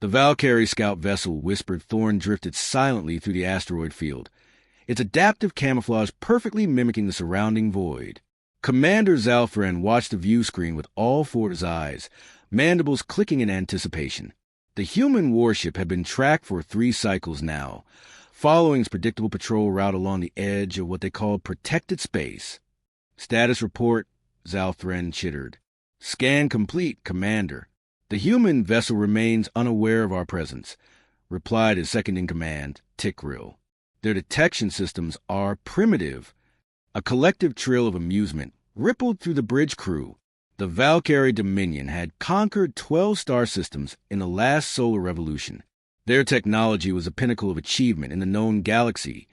The Valkyrie scout vessel whispered Thorn drifted silently through the asteroid field, its adaptive camouflage perfectly mimicking the surrounding void. Commander Zalfren watched the view screen with all four of his eyes, mandibles clicking in anticipation. The human warship had been tracked for 3 cycles now, following its predictable patrol route along the edge of what they called protected space. Status report, Zalfren chittered. Scan complete, Commander. The human vessel remains unaware of our presence, replied his second-in-command, Tikril. Their detection systems are primitive. A collective trill of amusement rippled through the bridge crew. The Valkyrie Dominion had conquered 12 star systems in the last solar revolution. Their technology was a pinnacle of achievement in the known galaxy.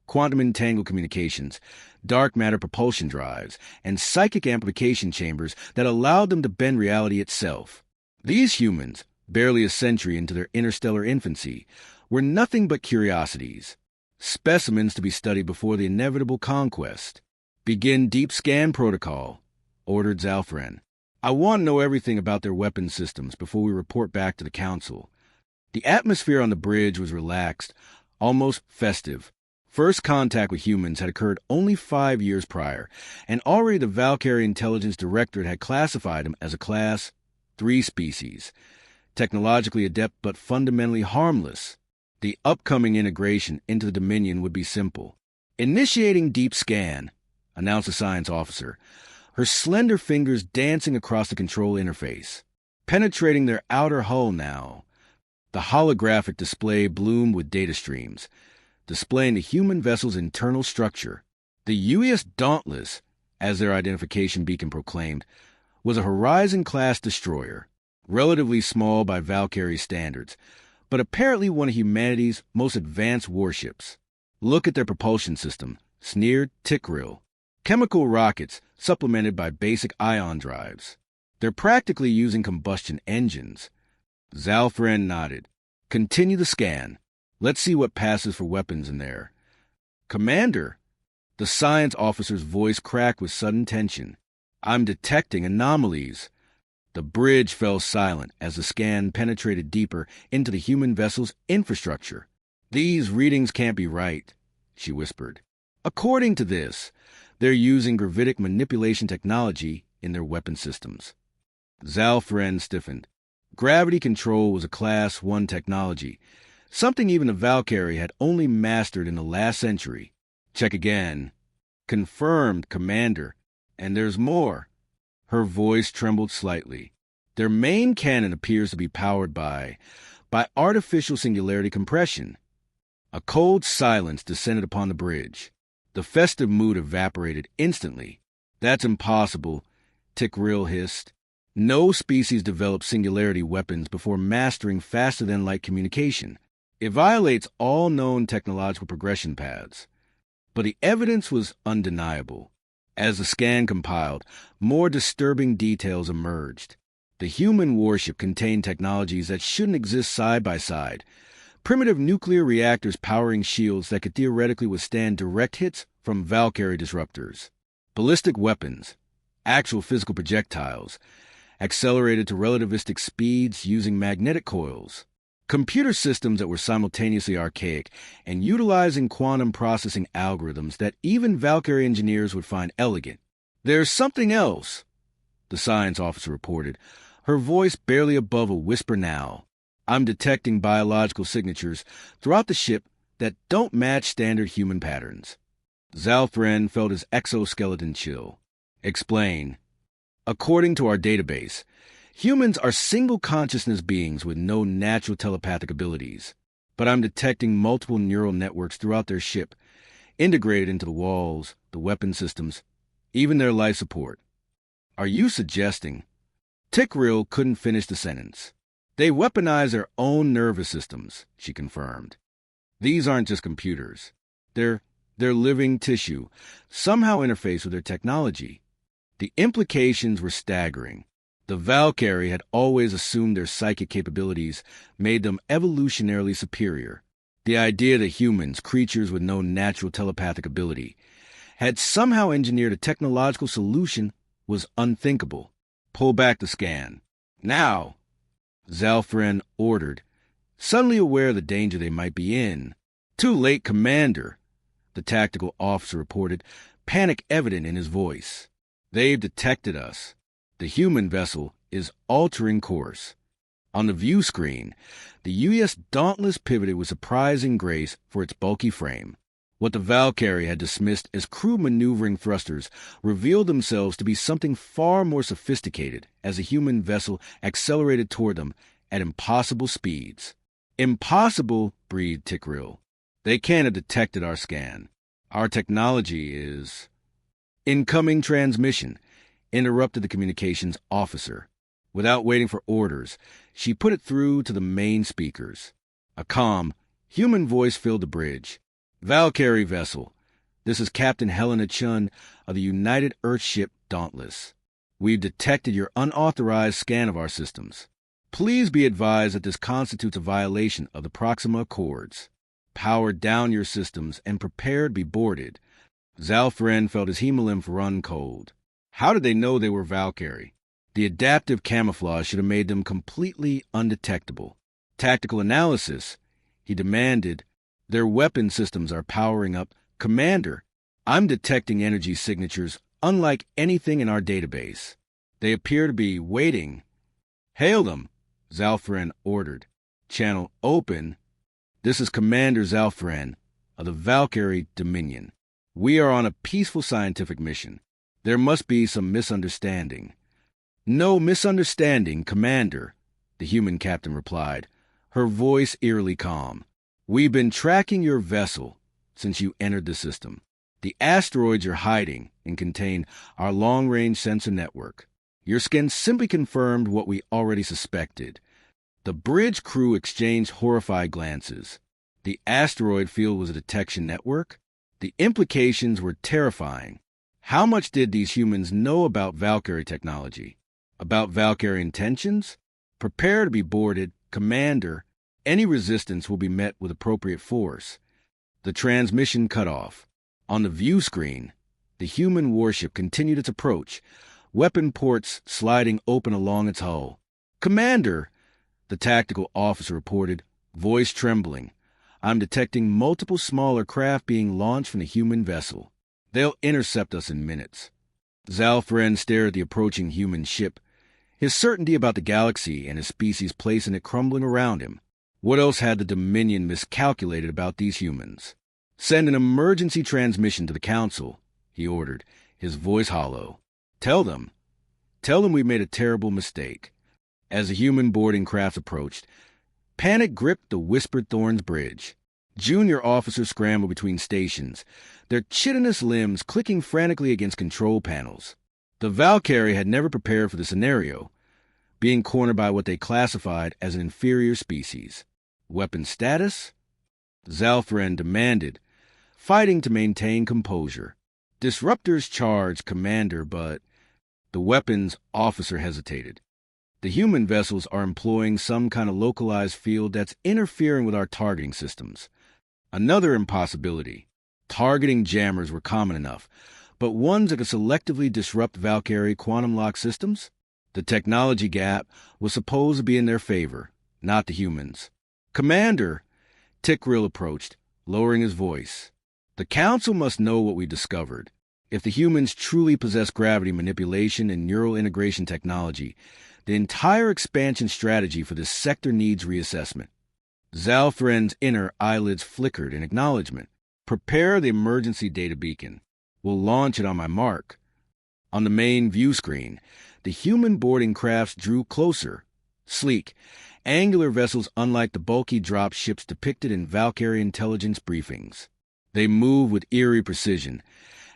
Quantum entangled communications, dark matter propulsion drives, and psychic amplification chambers that allowed them to bend reality itself. These humans, barely a century into their interstellar infancy, were nothing but curiosities. Specimens to be studied before the inevitable conquest. Begin deep scan protocol, ordered Zalfren. I want to know everything about their weapon systems before we report back to the Council. The atmosphere on the bridge was relaxed, almost festive. First contact with humans had occurred only 5 years prior, and already the Valkyrie Intelligence Directorate had classified them as a Class 3 species, technologically adept but fundamentally harmless. The upcoming integration into the Dominion would be simple. Initiating deep scan, announced the science officer, her slender fingers dancing across the control interface. Penetrating their outer hull now, the holographic display bloomed with data streams, displaying the human vessel's internal structure. The UES Dauntless, as their identification beacon proclaimed, was a Horizon-class destroyer, relatively small by Valkyrie standards, but apparently one of humanity's most advanced warships. Look at their propulsion system, sneered Tikril. Chemical rockets supplemented by basic ion drives. They're practically using combustion engines. Zalfren nodded. Continue the scan. Let's see what passes for weapons in there. Commander, the science officer's voice cracked with sudden tension. I'm detecting anomalies. The bridge fell silent as the scan penetrated deeper into the human vessel's infrastructure. These readings can't be right, she whispered. According to this, they're using gravitic manipulation technology in their weapon systems. Zalfren stiffened. Gravity control was a Class 1 technology, something even the Valkyrie had only mastered in the last century. Check again. Confirmed, Commander. And there's more. Her voice trembled slightly. Their main cannon appears to be powered by artificial singularity compression. A cold silence descended upon the bridge. The festive mood evaporated instantly. That's impossible, Tikril hissed. No species develops singularity weapons before mastering faster-than-light communication. It violates all known technological progression paths. But the evidence was undeniable. As the scan compiled, more disturbing details emerged. The human warship contained technologies that shouldn't exist side by side. Primitive nuclear reactors powering shields that could theoretically withstand direct hits from Valkyrie disruptors. Ballistic weapons, actual physical projectiles, accelerated to relativistic speeds using magnetic coils. Computer systems that were simultaneously archaic and utilizing quantum processing algorithms that even Valkyrie engineers would find elegant. There's something else, the science officer reported, her voice barely above a whisper now. I'm detecting biological signatures throughout the ship that don't match standard human patterns. Zalfren felt his exoskeleton chill. Explain. According to our database, humans are single consciousness beings with no natural telepathic abilities, but I'm detecting multiple neural networks throughout their ship, integrated into the walls, the weapon systems, even their life support. Are you suggesting? Tikril couldn't finish the sentence. They weaponize their own nervous systems, she confirmed. These aren't just computers. They're living tissue, somehow interface with their technology. The implications were staggering. The Valkyrie had always assumed their psychic capabilities made them evolutionarily superior. The idea that humans, creatures with no natural telepathic ability, had somehow engineered a technological solution was unthinkable. Pull back the scan. Now, Zalfren ordered, suddenly aware of the danger they might be in. "Too late, Commander," the tactical officer reported, panic evident in his voice. "They've detected us. The human vessel is altering course." On the view screen, the U.S. Dauntless pivoted with surprising grace for its bulky frame. What the Valkyrie had dismissed as crude maneuvering thrusters revealed themselves to be something far more sophisticated as the human vessel accelerated toward them at impossible speeds. "Impossible," breathed Ticril. "They can't have detected our scan. Our technology is—" "Incoming transmission," interrupted the communications officer. Without waiting for orders, she put it through to the main speakers. A calm, human voice filled the bridge. "Valkyrie vessel, this is Captain Helena Chun of the United Earthship Dauntless. We've detected your unauthorized scan of our systems. Please be advised that this constitutes a violation of the Proxima Accords. Power down your systems and prepare to be boarded." Zalfren felt his hemolymph run cold. How did they know they were Valkyrie? The adaptive camouflage should have made them completely undetectable. "Tactical analysis," he demanded. "Their weapon systems are powering up. Commander, I'm detecting energy signatures unlike anything in our database. They appear to be waiting." "Hail them," Zalfren ordered. "Channel open. This is Commander Zalfren of the Valkyrie Dominion. We are on a peaceful scientific mission. There must be some misunderstanding." "No misunderstanding, Commander," the human captain replied, her voice eerily calm. "We've been tracking your vessel since you entered the system. The asteroids you're hiding and contain our long-range sensor network. Your scan simply confirmed what we already suspected." The bridge crew exchanged horrified glances. The asteroid field was a detection network? The implications were terrifying. How much did these humans know about Valkyrie technology? About Valkyrie intentions? "Prepare to be boarded, Commander. Any resistance will be met with appropriate force." The transmission cut off. On the view screen, the human warship continued its approach, weapon ports sliding open along its hull. "Commander," the tactical officer reported, voice trembling, "I'm detecting multiple smaller craft being launched from the human vessel. They'll intercept us in minutes." Zalfren stared at the approaching human ship, his certainty about the galaxy and his species' place in it crumbling around him. What else had the Dominion miscalculated about these humans? "Send an emergency transmission to the Council," he ordered, his voice hollow. Tell them we made a terrible mistake." As the human boarding crafts approached, panic gripped the Whispered Thorns Bridge. Junior officers scrambled between stations, their chitinous limbs clicking frantically against control panels. The Valkyrie had never prepared for the scenario, being cornered by what they classified as an inferior species. "Weapon status?" Zalfren demanded, fighting to maintain composure. "Disruptors charged, Commander, but—" The weapons officer hesitated. "The human vessels are employing some kind of localized field that's interfering with our targeting systems." Another impossibility. Targeting jammers were common enough, but ones that could selectively disrupt Valkyrie quantum lock systems? The technology gap was supposed to be in their favor, not the humans. "Commander," Ticril approached, lowering his voice. "The Council must know what we discovered. If the humans truly possess gravity manipulation and neural integration technology, the entire expansion strategy for this sector needs reassessment." Zalfren's inner eyelids flickered in acknowledgement. "Prepare the emergency data beacon. We'll launch it on my mark." On the main view screen, the human boarding crafts drew closer. Sleek, angular vessels unlike the bulky drop ships depicted in Valkyrie intelligence briefings. They moved with eerie precision,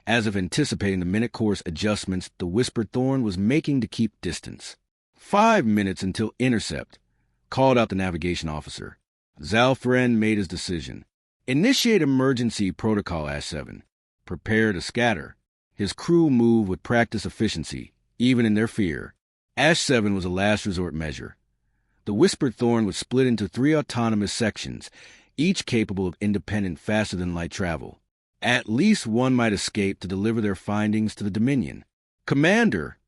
as if anticipating the minute course adjustments the Whispered Thorn was making to keep distance. 5 minutes until intercept," called out the navigation officer. Zalfren made his decision. "Initiate emergency protocol, Ash-7. Prepare to scatter." His crew moved with practiced efficiency, even in their fear. Ash-7 was a last resort measure. The Whispered Thorn was split into 3 autonomous sections, each capable of independent faster-than-light travel. At least one might escape to deliver their findings to the Dominion. "Commander,"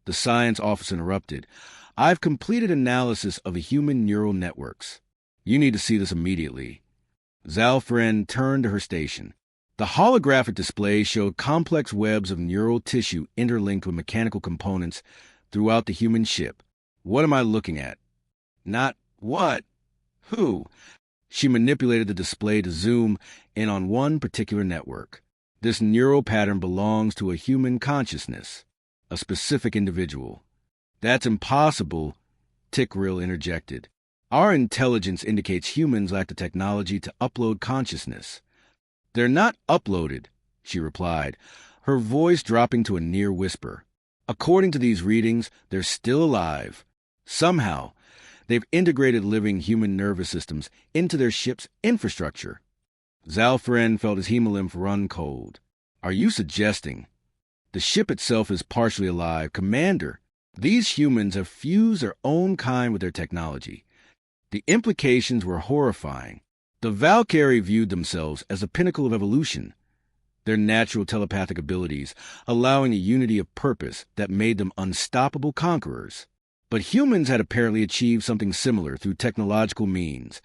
the science officer interrupted, "I've completed analysis of the human neural networks. You need to see this immediately. Zalfren turned to her station. The holographic display showed complex webs of neural tissue interlinked with mechanical components throughout the human ship. What am I looking at? Not what? Who? She manipulated the display to zoom in on one particular network. This neural pattern belongs to a human consciousness, a specific individual. That's impossible, Tikril interjected. Our intelligence indicates humans lack the technology to upload consciousness. They're not uploaded, she replied, her voice dropping to a near whisper. According to these readings, they're still alive. Somehow, they've integrated living human nervous systems into their ship's infrastructure. Zalfren felt his hemolymph run cold. Are you suggesting? The ship itself is partially alive. Commander, these humans have fused their own kind with their technology. The implications were horrifying. The Valkyrie viewed themselves as the pinnacle of evolution, their natural telepathic abilities allowing a unity of purpose that made them unstoppable conquerors. But humans had apparently achieved something similar through technological means,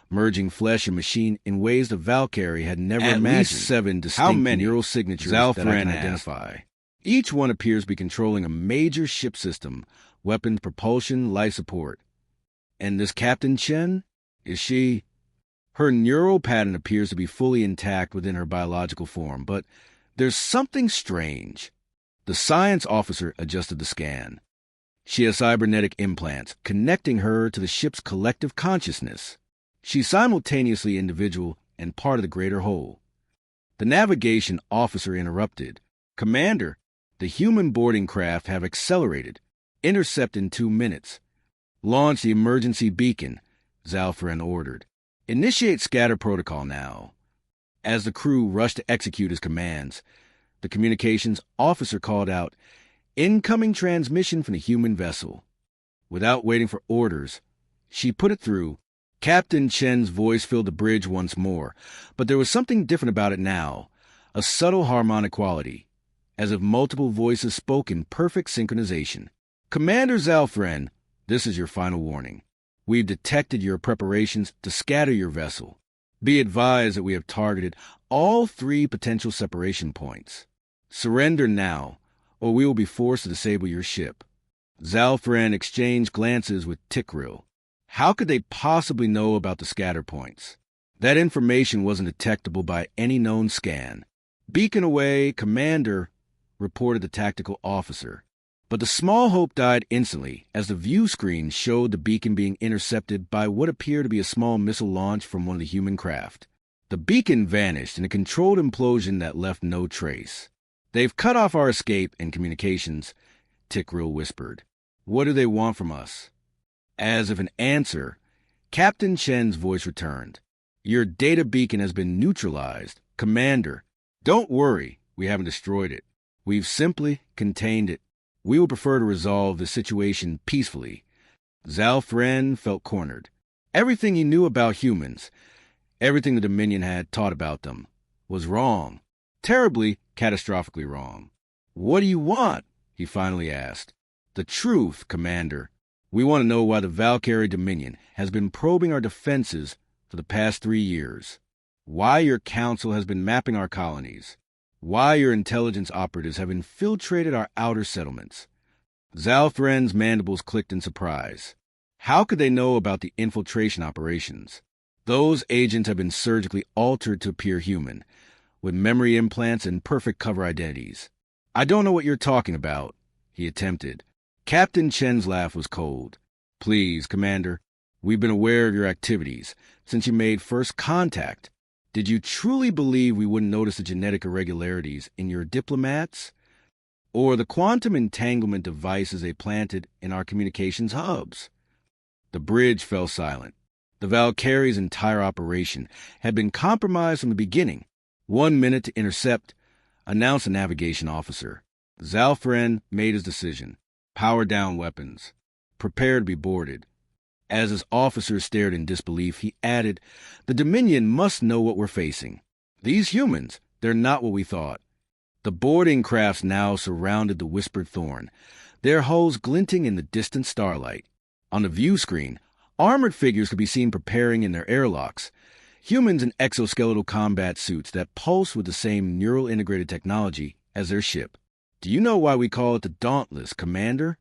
merging flesh and machine in ways the Valkyrie had never imagined. At least 7 distinct neural signatures that I can identify. Each one appears to be controlling a major ship system, weapons, propulsion, life support. And this Captain Chen? Is she? Her neural pattern appears to be fully intact within her biological form, but there's something strange. The science officer adjusted the scan. She has cybernetic implants, connecting her to the ship's collective consciousness. She's simultaneously individual and part of the greater whole. The navigation officer interrupted. Commander, the human boarding craft have accelerated. Intercept in 2 minutes. Launch the emergency beacon, Zalfren ordered. Initiate scatter protocol now. As the crew rushed to execute his commands, the communications officer called out, Incoming transmission from the human vessel. Without waiting for orders, she put it through. Captain Chen's voice filled the bridge once more, but there was something different about it now, a subtle harmonic quality, as if multiple voices spoke in perfect synchronization. Commander Zalfren, this is your final warning. We've detected your preparations to scatter your vessel. Be advised that we have targeted all 3 potential separation points. Surrender now, or we will be forced to disable your ship. Zalfren exchanged glances with Tikril. How could they possibly know about the scatter points? That information wasn't detectable by any known scan. Beacon away, Commander, reported the tactical officer. But the small hope died instantly as the view screen showed the beacon being intercepted by what appeared to be a small missile launch from one of the human craft. The beacon vanished in a controlled implosion that left no trace. They've cut off our escape and communications, Tikril whispered. What do they want from us? As if an answer, Captain Chen's voice returned. Your data beacon has been neutralized. Commander, don't worry, we haven't destroyed it. We've simply contained it. We would prefer to resolve the situation peacefully. Zalfren felt cornered. Everything he knew about humans, everything the Dominion had taught about them, was wrong. Terribly, catastrophically wrong. What do you want? He finally asked. The truth, Commander. We want to know why the Valkyrie Dominion has been probing our defenses for the past 3 years. Why your council has been mapping our colonies. Why your intelligence operatives have infiltrated our outer settlements. Zalfren's mandibles clicked in surprise. How could they know about the infiltration operations? Those agents have been surgically altered to appear human, with memory implants and perfect cover identities. I don't know what you're talking about, he attempted. Captain Chen's laugh was cold. Please, Commander, we've been aware of your activities since you made first contact. Did you truly believe we wouldn't notice the genetic irregularities in your diplomats? Or the quantum entanglement devices they planted in our communications hubs? The bridge fell silent. The Valkyrie's entire operation had been compromised from the beginning. 1 minute to intercept, announced the navigation officer. Zalfren made his decision. Power down weapons. Prepare to be boarded. As his officer stared in disbelief, he added, The Dominion must know what we're facing. These humans, they're not what we thought. The boarding crafts now surrounded the Whispered Thorn, their hulls glinting in the distant starlight. On the view screen, Armored figures could be seen preparing in their airlocks. Humans in exoskeletal combat suits that pulse with the same neural integrated technology as their ship. Do you know why we call it the Dauntless, Commander?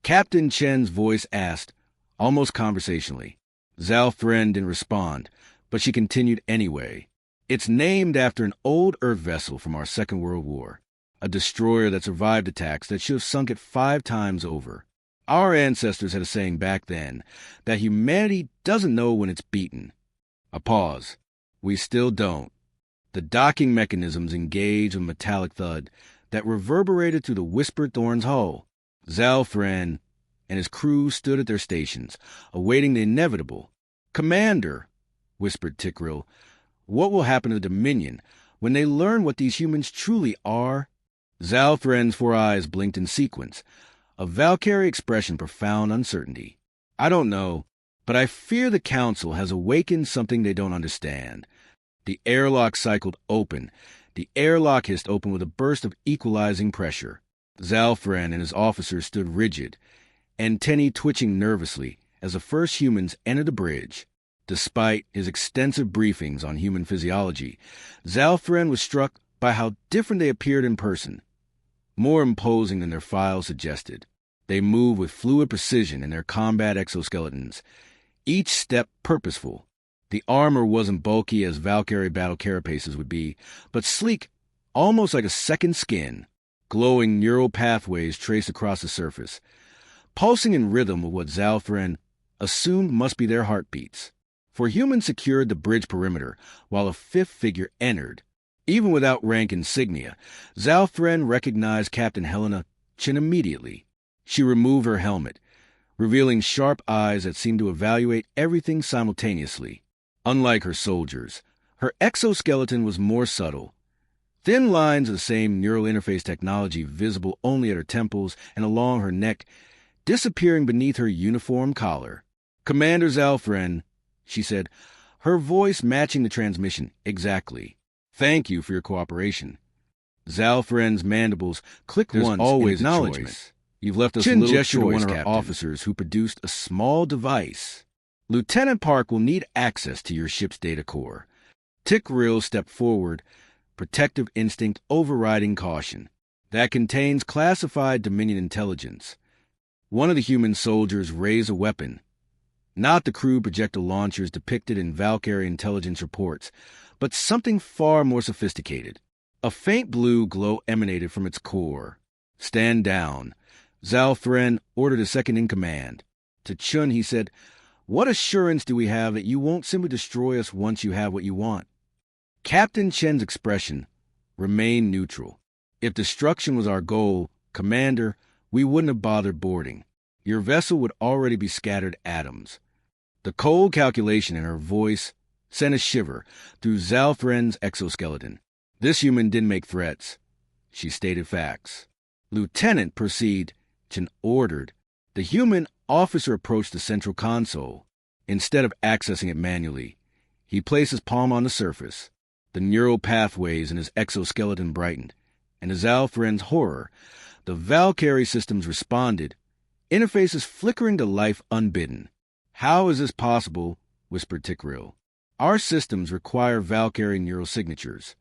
Captain Chen's voice asked, almost conversationally. Zhao Thren didn't respond, but she continued anyway. It's named after an old Earth vessel from our Second World War, a destroyer that survived attacks that should have sunk it 5 times over. Our ancestors had a saying back then that humanity doesn't know when it's beaten. A pause. We still don't. The docking mechanisms engaged a metallic thud that reverberated through the whispered Thorn's hull. Zhao Thren and his crew stood at their stations, awaiting the inevitable. "Commander," whispered Tikril, "what will happen to the Dominion when they learn what these humans truly are?" Zhao Thren's 4 eyes blinked in sequence, a Valkyrie expression profound uncertainty. "I don't know, but I fear the Council has awakened something they don't understand." The airlock cycled open. The airlock hissed open with a burst of equalizing pressure. Zhao Thren and his officers stood rigid, antennae twitching nervously as the first humans entered the bridge. Despite his extensive briefings on human physiology, Zhao Thren was struck by how different they appeared in person. More imposing than their files suggested. They moved with fluid precision in their combat exoskeletons, each step purposeful. The armor wasn't bulky as Valkyrie battle carapaces would be, but sleek, almost like a second skin. Glowing neural pathways traced across the surface, pulsing in rhythm with what Zhao Thren assumed must be their heartbeats. For humans secured the bridge perimeter, while a 5th figure entered. Even without rank insignia, Zhao Thren recognized Captain Helena Chen immediately. She removed her helmet, revealing sharp eyes that seemed to evaluate everything simultaneously. Unlike her soldiers, her exoskeleton was more subtle. Thin lines of the same neural interface technology visible only at her temples and along her neck, disappearing beneath her uniform collar. "Commander Zhao Thren," she said, her voice matching the transmission exactly. "Thank you for your cooperation." Zhao Thren's mandibles clicked once always in acknowledgement. "You've left us a little choice, to one of our officers who produced a small device. Lieutenant Park will need access to your ship's data core." Tikril stepped forward, protective instinct overriding caution. "That contains classified Dominion intelligence." One of the human soldiers raised a weapon. Not the crude projectile launchers depicted in Valkyrie intelligence reports, but something far more sophisticated. A faint blue glow emanated from its core. "Stand down." Zhao Thren ordered a second-in-command. To Chun, he said, "What assurance do we have that you won't simply destroy us once you have what you want?" Captain Chen's expression remained neutral. "If destruction was our goal, Commander, we wouldn't have bothered boarding. Your vessel would already be scattered atoms." The cold calculation in her voice sent a shiver through Zhao Thren's exoskeleton. This human didn't make threats. She stated facts. "Lieutenant, proceed," Chen ordered. The human officer approached the central console. Instead of accessing it manually, he placed his palm on the surface. The neural pathways in his exoskeleton brightened, and to Zhao Thren's horror, the Valkyrie systems responded, interfaces flickering to life unbidden. "How is this possible?" whispered Tikril. "Our systems require Valkyrie neural signatures."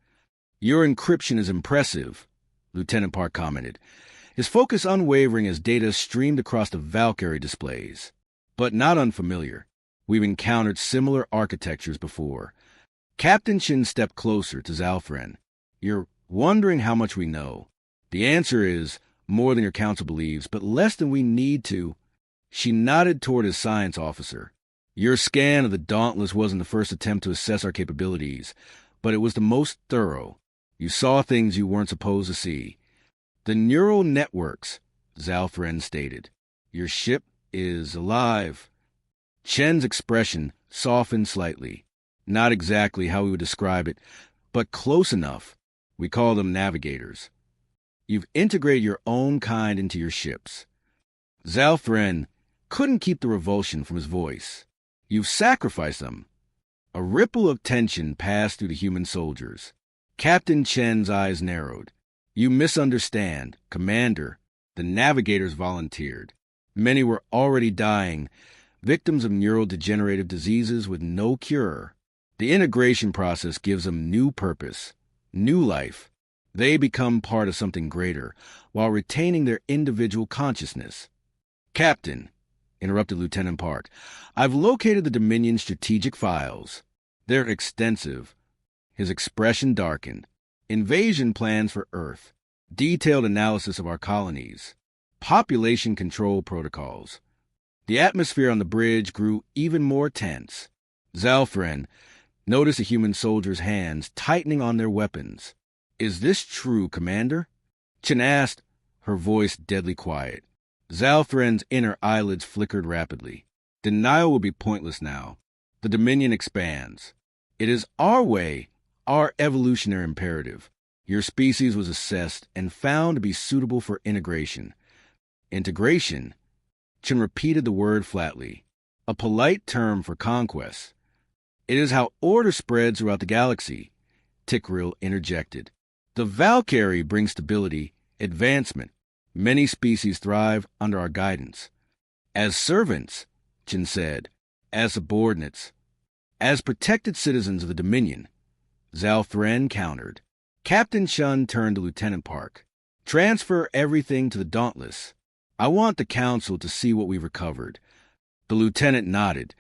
"Your encryption is impressive," Lieutenant Park commented, his focus unwavering as data streamed across the Valkyrie displays. "But not unfamiliar. We've encountered similar architectures before." Captain Chin stepped closer to Zhao Thren. "You're wondering how much we know. The answer is more than your council believes, but less than we need to." She nodded toward his science officer. "Your scan of the Dauntless wasn't the first attempt to assess our capabilities, but it was the most thorough. You saw things you weren't supposed to see." "The neural networks," Zhao Thren stated. "Your ship is alive." Chen's expression softened slightly. "Not exactly how we would describe it, but close enough. We call them navigators. You've integrated your own kind into your ships." Zhao Thren couldn't keep the revulsion from his voice. "You've sacrificed them." A ripple of tension passed through the human soldiers. Captain Chen's eyes narrowed. "You misunderstand, Commander." The navigators volunteered. Many were already dying, victims of neurodegenerative diseases with no cure. The integration process gives them new purpose, new life. They become part of something greater, while retaining their individual consciousness. Captain, interrupted Lieutenant Park, I've located the Dominion's strategic files. They're extensive. His expression darkened. Invasion plans for Earth, detailed analysis of our colonies, population control protocols. The atmosphere on the bridge grew even more tense. Zalfren noticed a human soldier's hands tightening on their weapons. Is this true, Commander? Chen asked, her voice deadly quiet. Zalfren's inner eyelids flickered rapidly. Denial will be pointless now. The Dominion expands. It is our way, our evolutionary imperative. Your species was assessed and found to be suitable for integration. Integration? Chen repeated the word flatly. A polite term for conquest. It is how order spreads throughout the galaxy, Tikril interjected. The Valkyrie brings stability, advancement. Many species thrive under our guidance. As servants, Chen said, as subordinates, as protected citizens of the Dominion, Zalfren countered. Captain Chun turned to Lieutenant Park. Transfer everything to the Dauntless. I want the Council to see what we've recovered. The lieutenant nodded,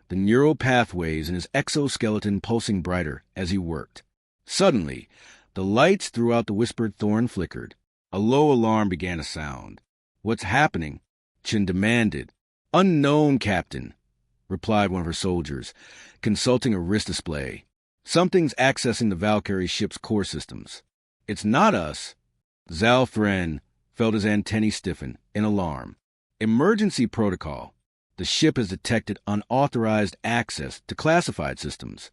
the neural pathways in his exoskeleton pulsing brighter as he worked. Suddenly, the lights throughout the Whispered Thorn flickered. A low alarm began to sound. What's happening? Chen demanded. Unknown, Captain, replied one of her soldiers, consulting a wrist display. Something's accessing the Valkyrie ship's core systems. It's not us. Zalfren felt his antennae stiffen in alarm. Emergency protocol. The ship has detected unauthorized access to classified systems.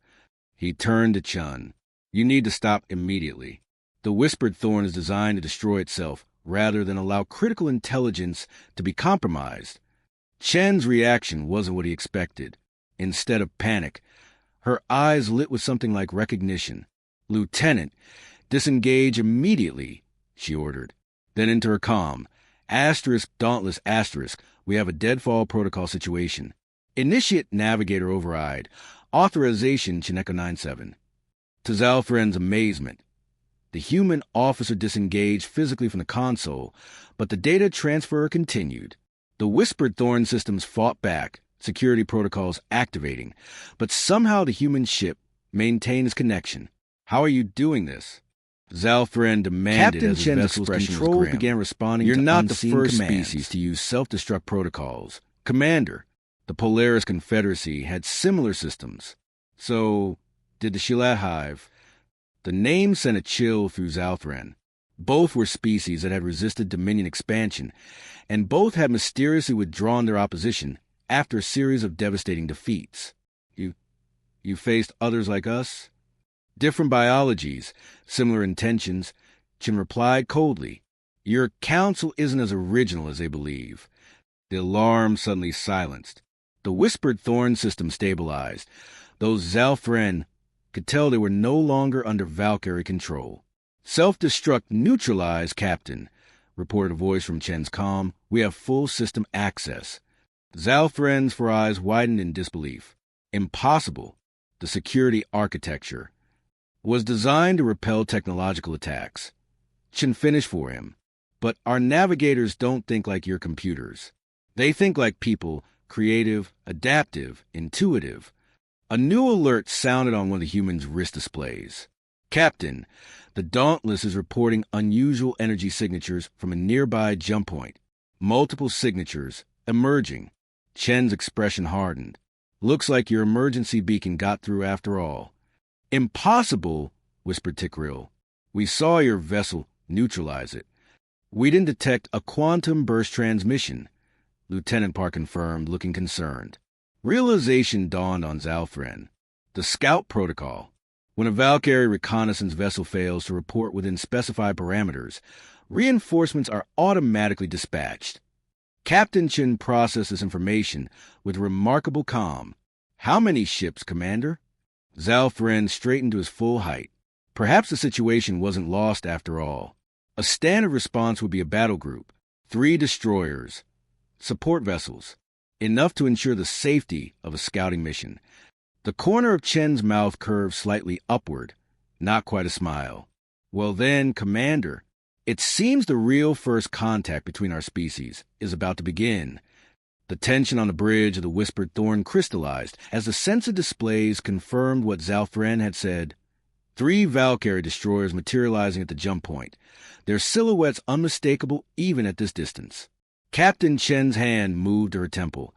He turned to Chun. You need to stop immediately. The Whispered Thorn is designed to destroy itself rather than allow critical intelligence to be compromised. Chen's reaction wasn't what he expected. Instead of panic, her eyes lit with something like recognition. Lieutenant, disengage immediately, she ordered. Then into her comm. Asterisk, Dauntless, asterisk. We have a deadfall protocol situation. Initiate navigator override. Authorization Chineko 97. To Zalfren's amazement, the human officer disengaged physically from the console, but the data transfer continued. The Whispered Thorn systems fought back, security protocols activating, but somehow the human ship maintained its connection. How are you doing this? Zalfren demanded. Captain Chen's control began responding. You're not the first species to use self-destruct protocols. Commander, the Polaris Confederacy had similar systems. So, did the Shilat Hive. The name sent a chill through Zalfren. Both were species that had resisted Dominion expansion, and both had mysteriously withdrawn their opposition after a series of devastating defeats. You faced others like us? Different biologies, similar intentions, Chen replied coldly. Your council isn't as original as they believe. The alarm suddenly silenced. The Whispered Thorn system stabilized. Those Zalfren could tell they were no longer under Valkyrie control. Self-destruct neutralized, Captain, reported a voice from Chen's comm. We have full system access. Zalfren's four eyes widened in disbelief. Impossible. The security architecture was designed to repel technological attacks. Chen finished for him. But our navigators don't think like your computers. They think like people, creative, adaptive, intuitive. A new alert sounded on one of the humans' wrist displays. Captain, the Dauntless is reporting unusual energy signatures from a nearby jump point. Multiple signatures, emerging. Chen's expression hardened. Looks like your emergency beacon got through after all. Impossible, whispered Tikril. We saw your vessel neutralize it. We didn't detect a quantum burst transmission, Lieutenant Park confirmed, looking concerned. Realization dawned on Zalfren. The Scout Protocol. When a Valkyrie reconnaissance vessel fails to report within specified parameters, reinforcements are automatically dispatched. Captain Chen processed this information with remarkable calm. How many ships, Commander? Zalfren straightened to his full height. Perhaps the situation wasn't lost after all. A standard response would be a battle group, 3 destroyers, support vessels, enough to ensure the safety of a scouting mission. The corner of Chen's mouth curved slightly upward, not quite a smile. Well then, Commander, it seems the real first contact between our species is about to begin. The tension on the bridge of the Whispered Thorn crystallized as the sensor displays confirmed what Zalfren had said. 3 Valkyrie destroyers materializing at the jump point, their silhouettes unmistakable even at this distance. Captain Chen's hand moved to her temple,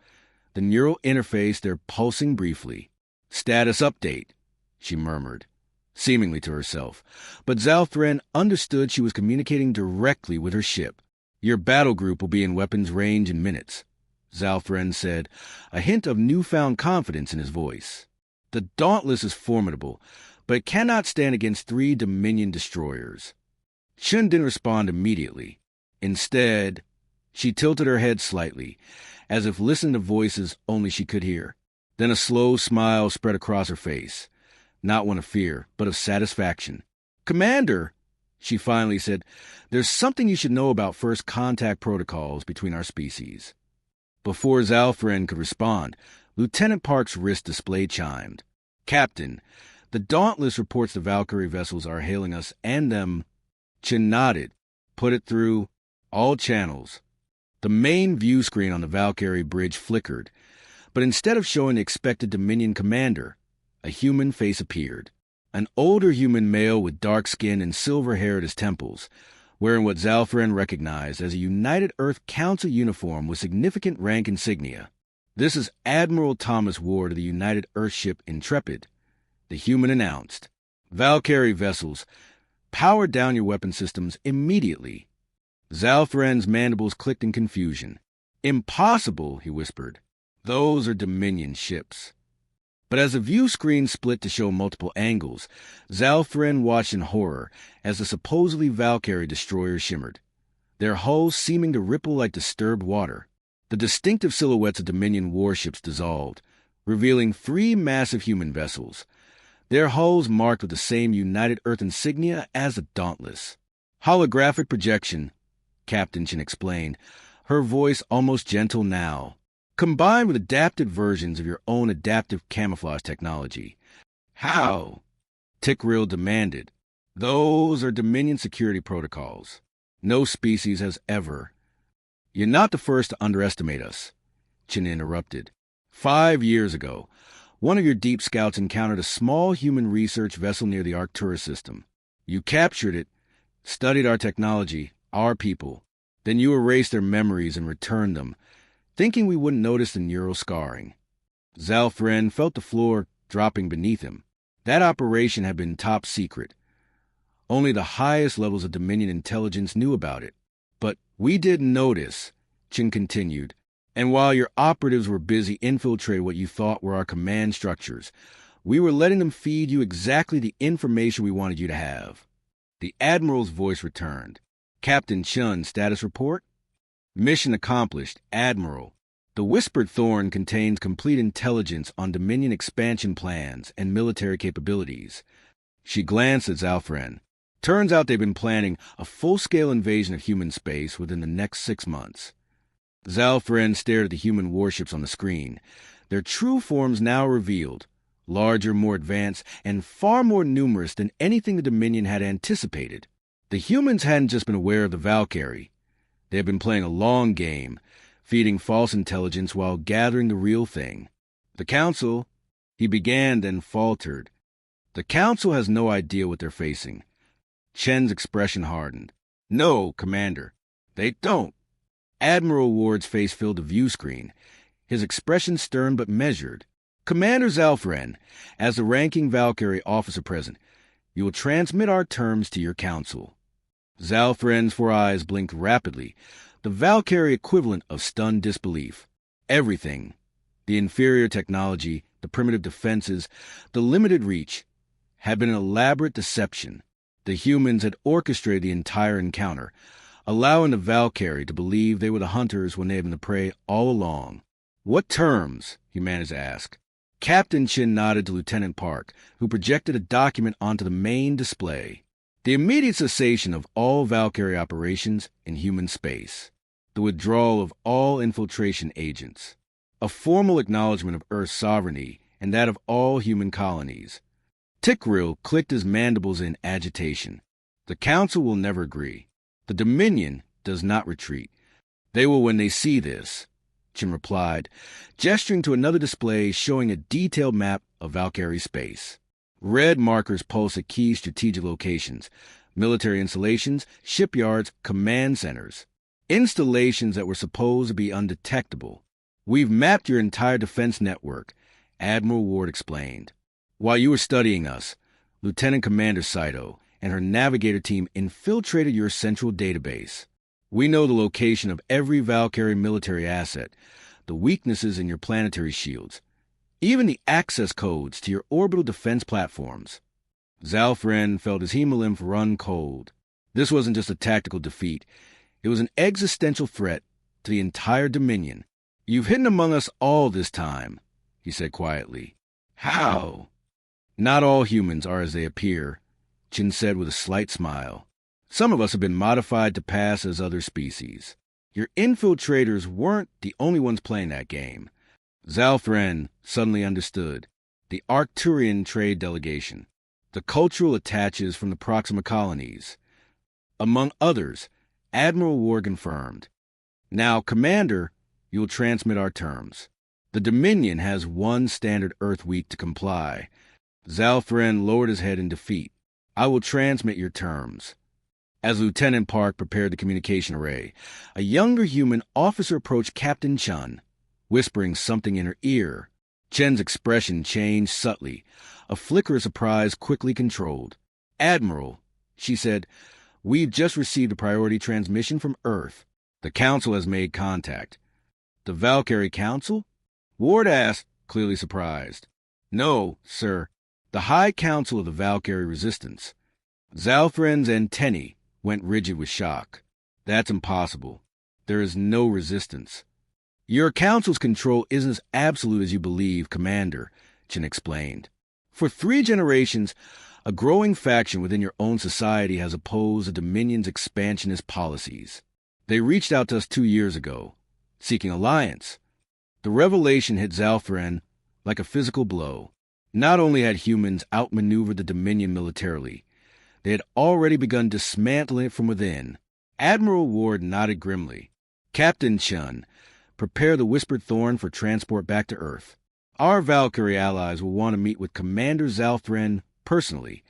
the neural interface there pulsing briefly. "Status update," she murmured, seemingly to herself, but Zalfren understood she was communicating directly with her ship. "Your battle group will be in weapons range in minutes," Zalfren said, a hint of newfound confidence in his voice. "The Dauntless is formidable, but it cannot stand against 3 Dominion destroyers." Chen didn't respond immediately. Instead, she tilted her head slightly, as if listening to voices only she could hear. Then a slow smile spread across her face, not one of fear, but of satisfaction. "Commander," she finally said, "there's something you should know about first contact protocols between our species." Before Zalfren could respond, Lieutenant Park's wrist display chimed. "Captain, the Dauntless reports the Valkyrie vessels are hailing us and them." Chen nodded. "Put it through all channels." The main view screen on the Valkyrie bridge flickered, but instead of showing the expected Dominion commander, a human face appeared. An older human male with dark skin and silver hair at his temples, wearing what Zalfren recognized as a United Earth Council uniform with significant rank insignia. "This is Admiral Thomas Ward of the United Earth ship Intrepid," the human announced. "Valkyrie vessels, power down your weapon systems immediately." Zalfren's mandibles clicked in confusion. "Impossible," he whispered. "Those are Dominion ships." But as the view screen split to show multiple angles, Zalfren watched in horror as the supposedly Valkyrie destroyers shimmered, their hulls seeming to ripple like disturbed water. The distinctive silhouettes of Dominion warships dissolved, revealing 3 massive human vessels, their hulls marked with the same United Earth insignia as the Dauntless. "Holographic projection," Captain Chen explained, her voice almost gentle now, "combined with adapted versions of your own adaptive camouflage technology." "How?" Tickrill demanded. "Those are Dominion security protocols. No species has ever—" "You're not the first to underestimate us," Chen interrupted. 5 years ago, one of your deep scouts encountered a small human research vessel near the Arcturus system. You captured it, studied our technology, our people. Then you erased their memories and returned them, thinking we wouldn't notice the neural scarring. Zalfren felt the floor dropping beneath him. That operation had been top secret. Only the highest levels of Dominion intelligence knew about it. But we didn't notice, Chen continued. And while your operatives were busy infiltrating what you thought were our command structures, we were letting them feed you exactly the information we wanted you to have. The Admiral's voice returned. "Captain Chun, status report?" "Mission accomplished, Admiral. The Whispered Thorn contains complete intelligence on Dominion expansion plans and military capabilities." She glanced at Zalfren. "Turns out they've been planning a full-scale invasion of human space within the next 6 months." Zalfren stared at the human warships on the screen, their true forms now revealed, larger, more advanced, and far more numerous than anything the Dominion had anticipated. The humans hadn't just been aware of the Valkyrie. They had been playing a long game, feeding false intelligence while gathering the real thing. "The Council," he began, then faltered. "The Council has no idea what they're facing." Chen's expression hardened. "No, Commander, they don't." Admiral Ward's face filled the view screen, his expression stern but measured. "Commander Zalfren, as the ranking Valkyrie officer present, you will transmit our terms to your council." Zalfren's 4 eyes blinked rapidly, the Valkyrie equivalent of stunned disbelief. Everything, the inferior technology, the primitive defenses, the limited reach, had been an elaborate deception. The humans had orchestrated the entire encounter, allowing the Valkyrie to believe they were the hunters when they had been the prey all along. "What terms?" he managed to ask. Captain Chin nodded to Lieutenant Park, who projected a document onto the main display. "The immediate cessation of all Valkyrie operations in human space. The withdrawal of all infiltration agents." a formal acknowledgement of Earth's sovereignty and that of all human colonies. Tickrill clicked his mandibles in agitation. The Council will never agree. The Dominion does not retreat. They will when they see this, Chin replied, gesturing to another display showing a detailed map of Valkyrie space. Red markers pulse at key strategic locations, military installations, shipyards, command centers. Installations that were supposed to be undetectable. We've mapped your entire defense network, Admiral Ward explained. While you were studying us, Lieutenant Commander Saito and her navigator team infiltrated your central database. We know the location of every Valkyrie military asset, the weaknesses in your planetary shields, even the access codes to your orbital defense platforms. Zalfren felt his hemolymph run cold. This wasn't just a tactical defeat. It was an existential threat to the entire Dominion. You've hidden among us all this time, he said quietly. How? Not all humans are as they appear, Chin said with a slight smile. Some of us have been modified to pass as other species. Your infiltrators weren't the only ones playing that game. Zalfren suddenly understood. The Arcturian trade delegation. The cultural attaches from the Proxima colonies. Among others, Admiral Ward confirmed. Now, Commander, you'll transmit our terms. The Dominion has one standard Earth week to comply. Zalfren lowered his head in defeat. I will transmit your terms. As Lieutenant Park prepared the communication array, a younger human officer approached Captain Chun, whispering something in her ear. Chen's expression changed subtly, a flicker of surprise quickly controlled. Admiral, she said, we've just received a priority transmission from Earth. The Council has made contact. The Valkyrie Council? Ward asked, clearly surprised. No, sir. The High Council of the Valkyrie Resistance. Zalfren's antennae went rigid with shock. That's impossible. There is no resistance. Your council's control isn't as absolute as you believe, Commander, Chin explained. For 3 generations, a growing faction within your own society has opposed the Dominion's expansionist policies. They reached out to us 2 years ago, seeking alliance. The revelation hit Zalfren like a physical blow. Not only had humans outmaneuvered the Dominion militarily, they had already begun dismantling it from within. Admiral Ward nodded grimly. Captain Chun, prepare the Whispered Thorn for transport back to Earth. Our Valkyrie allies will want to meet with Commander Zalfren personally.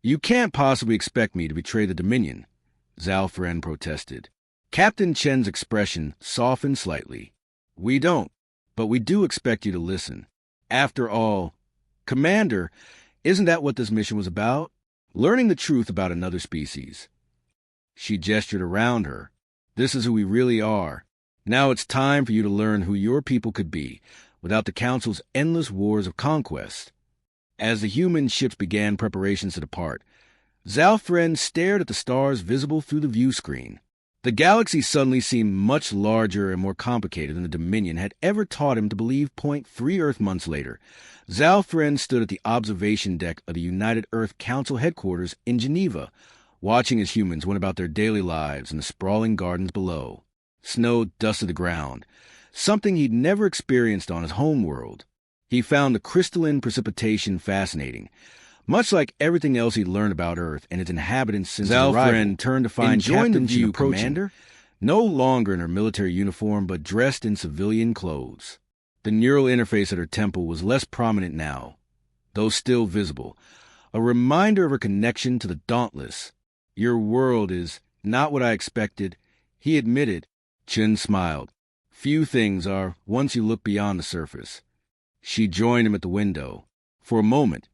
You can't possibly expect me to betray the Dominion, Zalfren protested. Captain Chen's expression softened slightly. We don't, but we do expect you to listen. After all, Commander, isn't that what this mission was about? Learning the truth about another species. She gestured around her. This is who we really are. Now it's time for you to learn who your people could be, without the Council's endless wars of conquest. As the human ships began preparations to depart, Zalfren stared at the stars visible through the view screen. The galaxy suddenly seemed much larger and more complicated than the Dominion had ever taught him to believe. 3 Earth months later, Zalfren stood at the observation deck of the United Earth Council headquarters in Geneva, watching as humans went about their daily lives in the sprawling gardens below. Snow dusted the ground, something he'd never experienced on his homeworld. He found the crystalline precipitation fascinating, much like everything else he'd learned about Earth and its inhabitants since his arrival. Zalfren turned to find Captain Chun approaching, Commander, no longer in her military uniform but dressed in civilian clothes. The neural interface at her temple was less prominent now, though still visible, a reminder of her connection to the Dauntless. Your world is not what I expected, he admitted. Chun smiled. Few things are once you look beyond the surface. She joined him at the window. For a moment,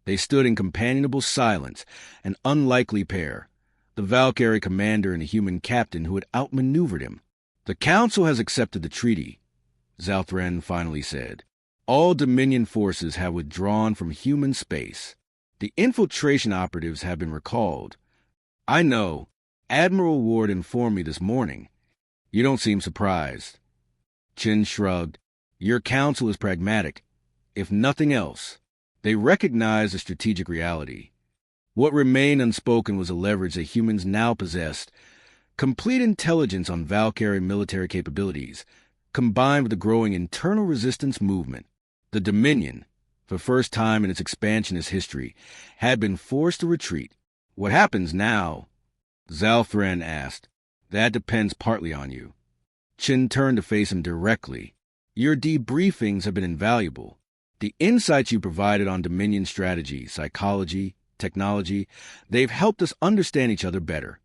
they stood in companionable silence, an unlikely pair, the Valkyrie commander and the human captain who had outmaneuvered him. The Council has accepted the treaty, Zalfren finally said. All Dominion forces have withdrawn from human space. The infiltration operatives have been recalled. I know. Admiral Ward informed me this morning. You don't seem surprised. Chin shrugged. Your council is pragmatic. If nothing else, they recognize the strategic reality. What remained unspoken was a leverage that humans now possessed. Complete intelligence on Valkyrie military capabilities, combined with the growing internal resistance movement. The Dominion, for the first time in its expansionist history, had been forced to retreat. What happens now? Zalthran asked. That depends partly on you. Chin turned to face him directly. Your debriefings have been invaluable. The insights you provided on Dominion strategy, psychology, technology, they've helped us understand each other better.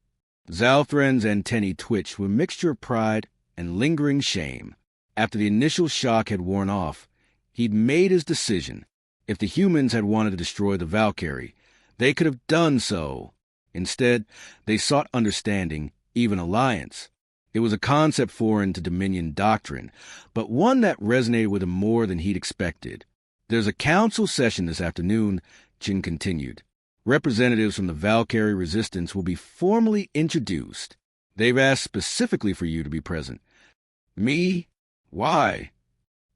Zalthran's antennae twitched with a mixture of pride and lingering shame. After the initial shock had worn off, he'd made his decision. If the humans had wanted to destroy the Valkyrie, they could have done so. Instead, they sought understanding, even alliance. It was a concept foreign to Dominion doctrine, but one that resonated with him more than he'd expected. There's a council session this afternoon, Chin continued. Representatives from the Valkyrie resistance will be formally introduced. They've asked specifically for you to be present. Me? Why?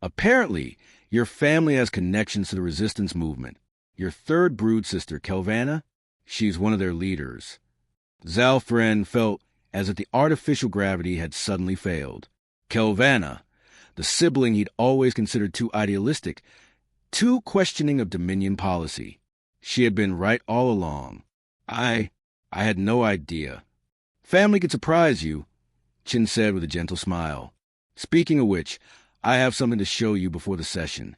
Apparently, your family has connections to the resistance movement. Your third brood sister, Kelvanna, she's one of their leaders. Zalthran felt as if the artificial gravity had suddenly failed. Kelvanna, the sibling he'd always considered too idealistic, too questioning of Dominion policy. She had been right all along. I had no idea. Family could surprise you, Chin said with a gentle smile. Speaking of which, I have something to show you before the session.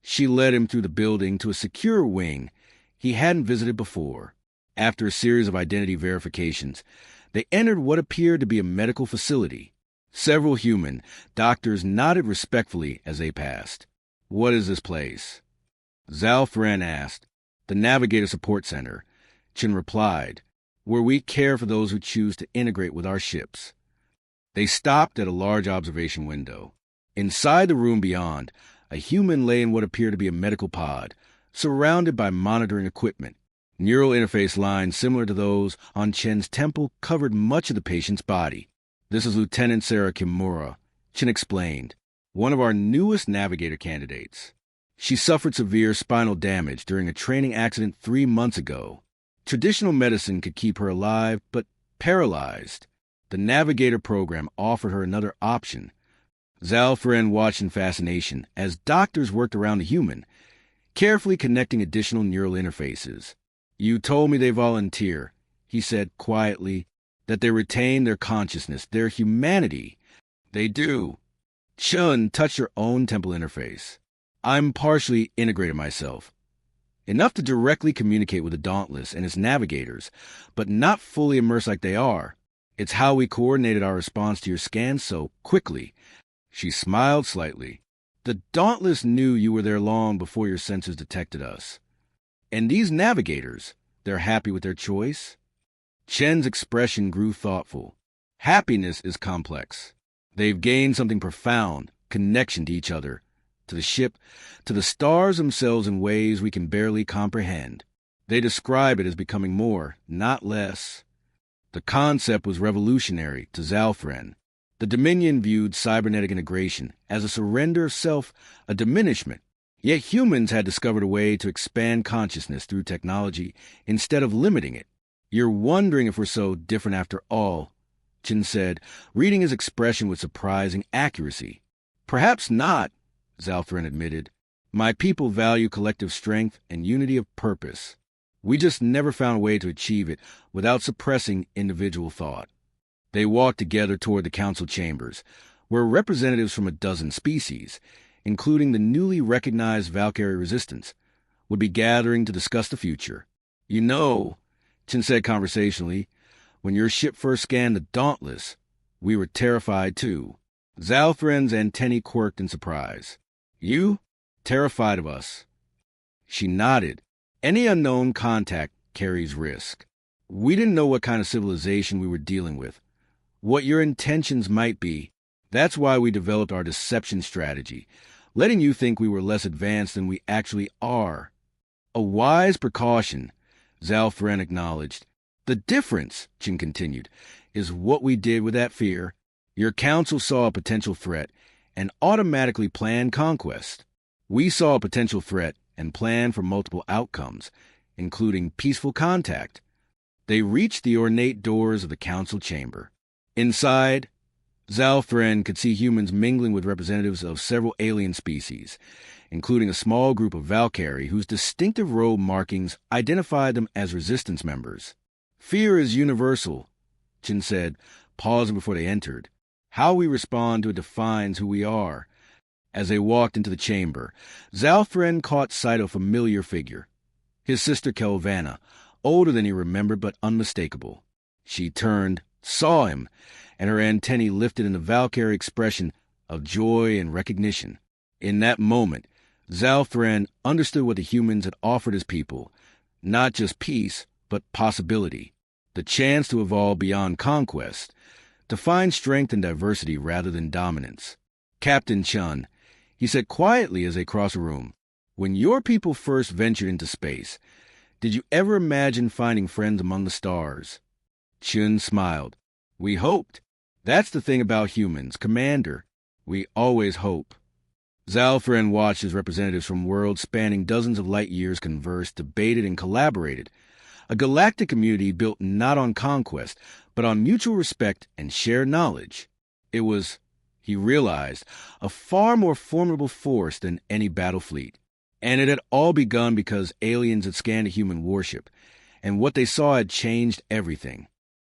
She led him through the building to a secure wing he hadn't visited before. After a series of identity verifications, they entered what appeared to be a medical facility. Several human doctors nodded respectfully as they passed. What is this place? Zalthran asked. The Navigator Support Center, Chin replied, where we care for those who choose to integrate with our ships. They stopped at a large observation window. Inside the room beyond, a human lay in what appeared to be a medical pod, surrounded by monitoring equipment. Neural interface lines similar to those on Chen's temple covered much of the patient's body. This is Lieutenant Sarah Kimura, Chin explained, one of our newest Navigator candidates. She suffered severe spinal damage during a training accident 3 months ago. Traditional medicine could keep her alive, but paralyzed. The Navigator program offered her another option. Zalthran watched in fascination as doctors worked around the human, carefully connecting additional neural interfaces. You told me they volunteer, he said quietly, that they retain their consciousness, their humanity. They do. Chun touched her own temple interface. I'm partially integrated myself. Enough to directly communicate with the Dauntless and its navigators, but not fully immersed like they are. It's how we coordinated our response to your scan so quickly. She smiled slightly. The Dauntless knew you were there long before your sensors detected us. And these navigators, they're happy with their choice? Chen's expression grew thoughtful. Happiness is complex. They've gained something profound, connection to each other, to the ship, to the stars themselves in ways we can barely comprehend. They describe it as becoming more, not less. The concept was revolutionary to Zalthran. The Dominion viewed cybernetic integration as a surrender of self, a diminishment. Yet humans had discovered a way to expand consciousness through technology instead of limiting it. You're wondering if we're so different after all, Chin said, reading his expression with surprising accuracy. Perhaps not, Zalthran admitted. My people value collective strength and unity of purpose. We just never found a way to achieve it without suppressing individual thought. They walked together toward the council chambers, where representatives from a dozen species, including the newly recognized Valkyrie resistance, would be gathering to discuss the future. You know, Chin said conversationally, when your ship first scanned the Dauntless, we were terrified too. Zalthran's antennae quirked in surprise. You? Terrified of us? She nodded. Any unknown contact carries risk. We didn't know what kind of civilization we were dealing with, what your intentions might be. That's why we developed our deception strategy, letting you think we were less advanced than we actually are. A wise precaution, Zalthran acknowledged. The difference, Chin continued, is what we did with that fear. Your council saw a potential threat and automatically planned conquest. We saw a potential threat and planned for multiple outcomes, including peaceful contact. They reached the ornate doors of the council chamber. Inside, Zalfren could see humans mingling with representatives of several alien species, including a small group of Valkyrie whose distinctive robe markings identified them as resistance members. Fear is universal, Chin said, pausing before they entered. How we respond to it defines who we are. As they walked into the chamber, Zalfren caught sight of a familiar figure. His sister Kelvanna, older than he remembered but unmistakable. She turned, saw him, and her antennae lifted in a Valkyrie expression of joy and recognition. In that moment, Zalfren understood what the humans had offered his people, not just peace, but possibility, the chance to evolve beyond conquest, to find strength in diversity rather than dominance. Captain Chun, he said quietly as they crossed the room, when your people first ventured into space, did you ever imagine finding friends among the stars? Chun smiled. We hoped. That's the thing about humans, Commander. We always hope. Zalfren watched as representatives from worlds spanning dozens of light years conversed, debated, and collaborated. A galactic community built not on conquest, but on mutual respect and shared knowledge. It was, he realized, a far more formidable force than any battle fleet. And it had all begun because aliens had scanned a human warship, and what they saw had changed everything.